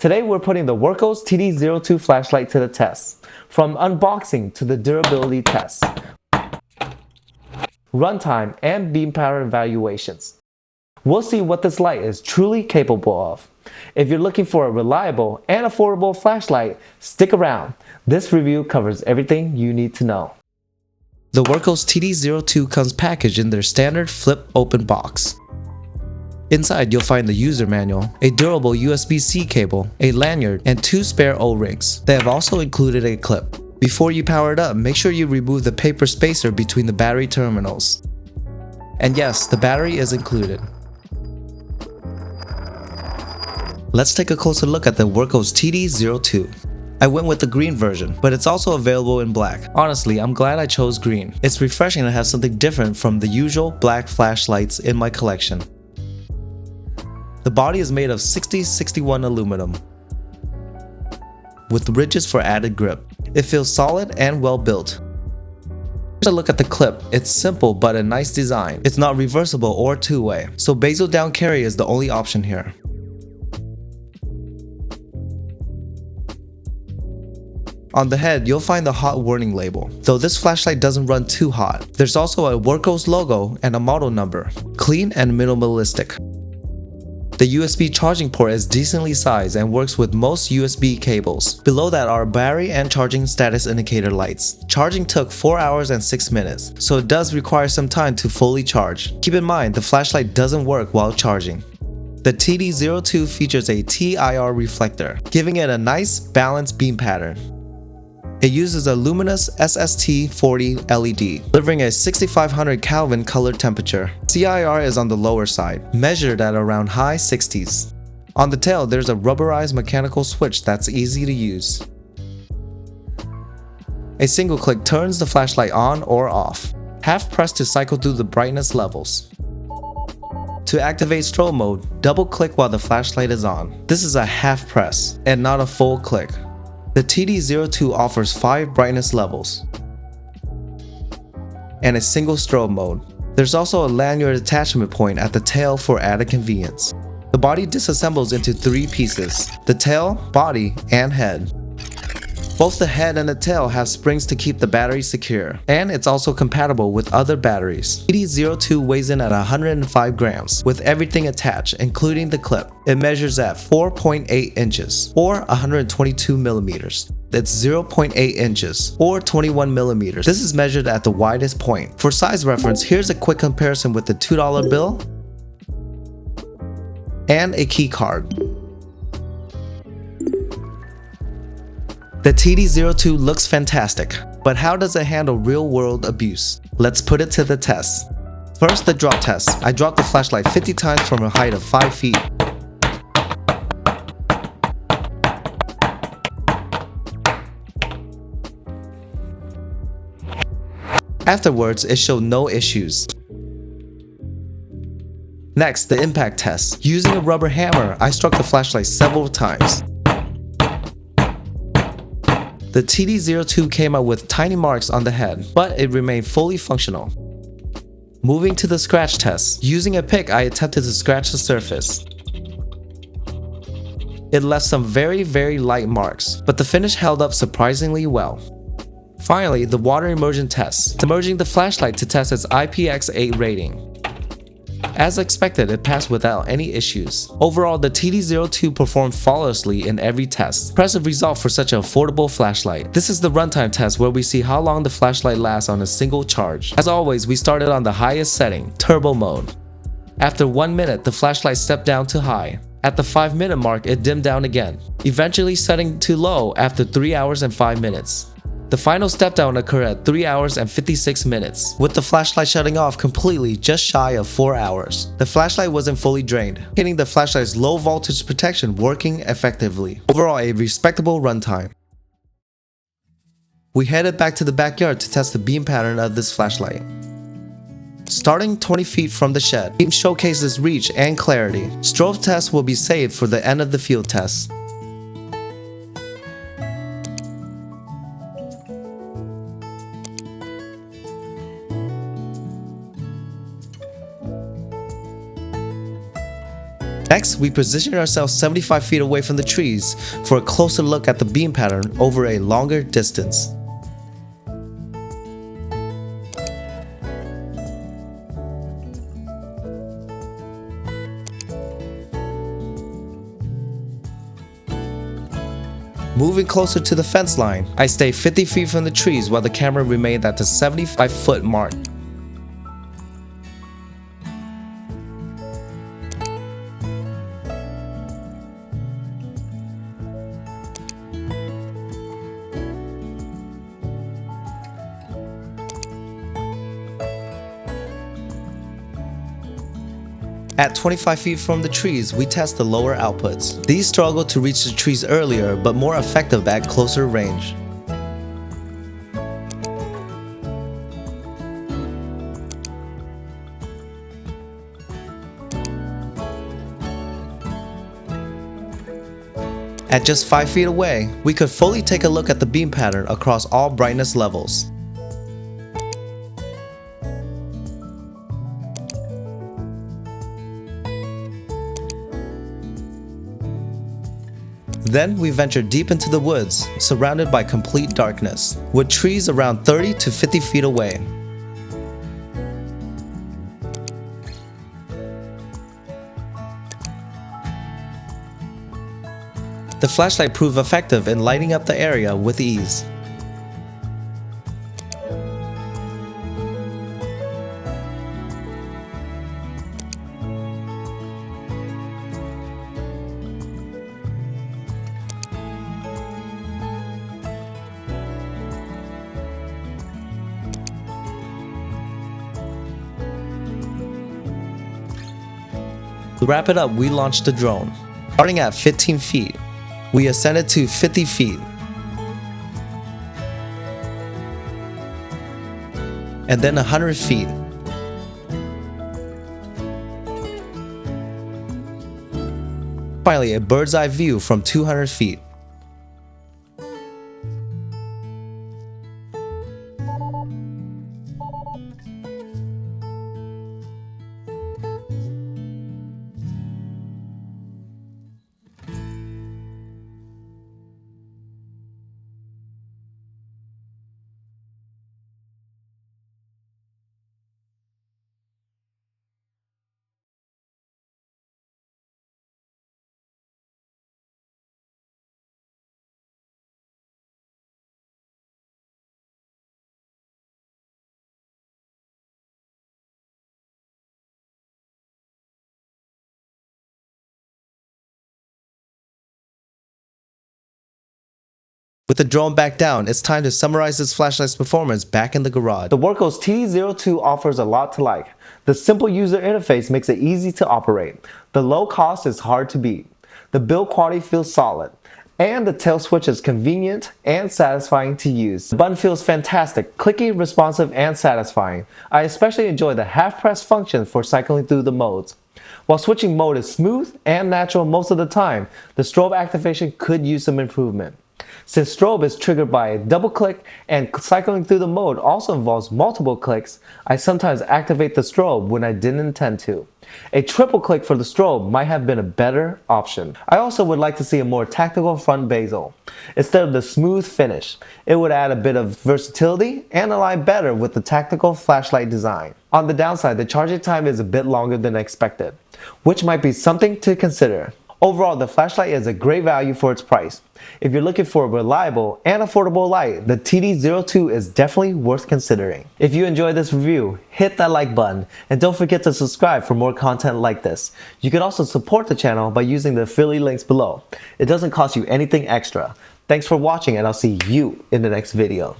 Today we're putting the Wurkkos TD02 flashlight to the test, from unboxing to the durability test, runtime, and beam pattern evaluations. We'll see what this light is truly capable of. If you're looking for a reliable and affordable flashlight, stick around. This review covers everything you need to know. The Wurkkos TD02 comes packaged in their standard flip-open box. Inside, you'll find the user manual, a durable USB-C cable, a lanyard, and 2 spare O-rings. They have also included a clip. Before you power it up, make sure you remove the paper spacer between the battery terminals. And yes, the battery is included. Let's take a closer look at the Wurkkos TD02. I went with the green version, but it's also available in black. Honestly, I'm glad I chose green. It's refreshing to have something different from the usual black flashlights in my collection. The body is made of 60-61 aluminum, with ridges for added grip. It feels solid and well built. Here's a look at the clip. It's simple but a nice design. It's not reversible or two-way, so bezel down carry is the only option here. On the head, you'll find the hot warning label, though this flashlight doesn't run too hot. There's also a Wurkkos logo and a model number. Clean and minimalistic. The USB charging port is decently sized and works with most USB cables. Below that are battery and charging status indicator lights. Charging took 4 hours and 6 minutes, so it does require some time to fully charge. Keep in mind, the flashlight doesn't work while charging. The TD02 features a TIR reflector, giving it a nice, balanced beam pattern. It uses a luminous SST40 LED, delivering a 6500 Kelvin color temperature. CIR is on the lower side, measured at around high 60s. On the tail, there's a rubberized mechanical switch that's easy to use. A single click turns the flashlight on or off. Half press to cycle through the brightness levels. To activate strobe mode, double click while the flashlight is on. This is a half press and not a full click. The TD02 offers 5 brightness levels and a single strobe mode. There's also a lanyard attachment point at the tail for added convenience. The body disassembles into 3 pieces: the tail, body, and head. Both the head and the tail have springs to keep the battery secure, and it's also compatible with other batteries. TD02 weighs in at 105 grams, with everything attached, including the clip. It measures at 4.8 inches, or 122 millimeters. That's 0.8 inches, or 21 millimeters. This is measured at the widest point. For size reference, here's a quick comparison with the $2 bill and a key card. The TD02 looks fantastic, but how does it handle real-world abuse? Let's put it to the test. First, the drop test. I dropped the flashlight 50 times from a height of 5 feet. Afterwards, it showed no issues. Next, the impact test. Using a rubber hammer, I struck the flashlight several times. The TD02 came out with tiny marks on the head, but it remained fully functional. Moving to the scratch test. Using a pick, I attempted to scratch the surface. It left some very light marks, but the finish held up surprisingly well. Finally, the water immersion test. Immersing the flashlight to test its IPX8 rating. As expected, it passed without any issues. Overall, the TD02 performed flawlessly in every test. Impressive result for such an affordable flashlight. This is the runtime test where we see how long the flashlight lasts on a single charge. As always, we started on the highest setting, turbo mode. After 1 minute, the flashlight stepped down to high. At the 5-minute mark, it dimmed down again, eventually setting to low after 3 hours and 5 minutes. The final step down occurred at 3 hours and 56 minutes, with the flashlight shutting off completely just shy of 4 hours. The flashlight wasn't fully drained, hitting the flashlight's low voltage protection working effectively. Overall, a respectable runtime. We headed back to the backyard to test the beam pattern of this flashlight. Starting 20 feet from the shed, beam showcases reach and clarity. Strobe test will be saved for the end of the field test. Next, we position ourselves 75 feet away from the trees for a closer look at the beam pattern over a longer distance. Moving closer to the fence line, I stay 50 feet from the trees while the camera remained at the 75-foot mark. At 25 feet from the trees, we test the lower outputs. These struggle to reach the trees earlier, but more effective at closer range. At just 5 feet away, we could fully take a look at the beam pattern across all brightness levels. Then we venture deep into the woods, surrounded by complete darkness, with trees around 30 to 50 feet away. The flashlight proved effective in lighting up the area with ease. To wrap it up, we launched the drone. Starting at 15 feet, we ascended to 50 feet, and then 100 feet. Finally, a bird's eye view from 200 feet. With the drone back down, it's time to summarize this flashlight's performance back in the garage. The Wurkkos TD02 offers a lot to like. The simple user interface makes it easy to operate. The low cost is hard to beat. The build quality feels solid. And the tail switch is convenient and satisfying to use. The button feels fantastic, clicky, responsive, and satisfying. I especially enjoy the half press function for cycling through the modes. While switching mode is smooth and natural most of the time, the strobe activation could use some improvement. Since strobe is triggered by a double click and cycling through the mode also involves multiple clicks, I sometimes activate the strobe when I didn't intend to. A triple click for the strobe might have been a better option. I also would like to see a more tactical front bezel. Instead of the smooth finish, it would add a bit of versatility and align better with the tactical flashlight design. On the downside, the charging time is a bit longer than expected, which might be something to consider. Overall, the flashlight is a great value for its price. If you're looking for a reliable and affordable light, the TD02 is definitely worth considering. If you enjoyed this review, hit that like button and don't forget to subscribe for more content like this. You can also support the channel by using the affiliate links below. It doesn't cost you anything extra. Thanks for watching and I'll see you in the next video.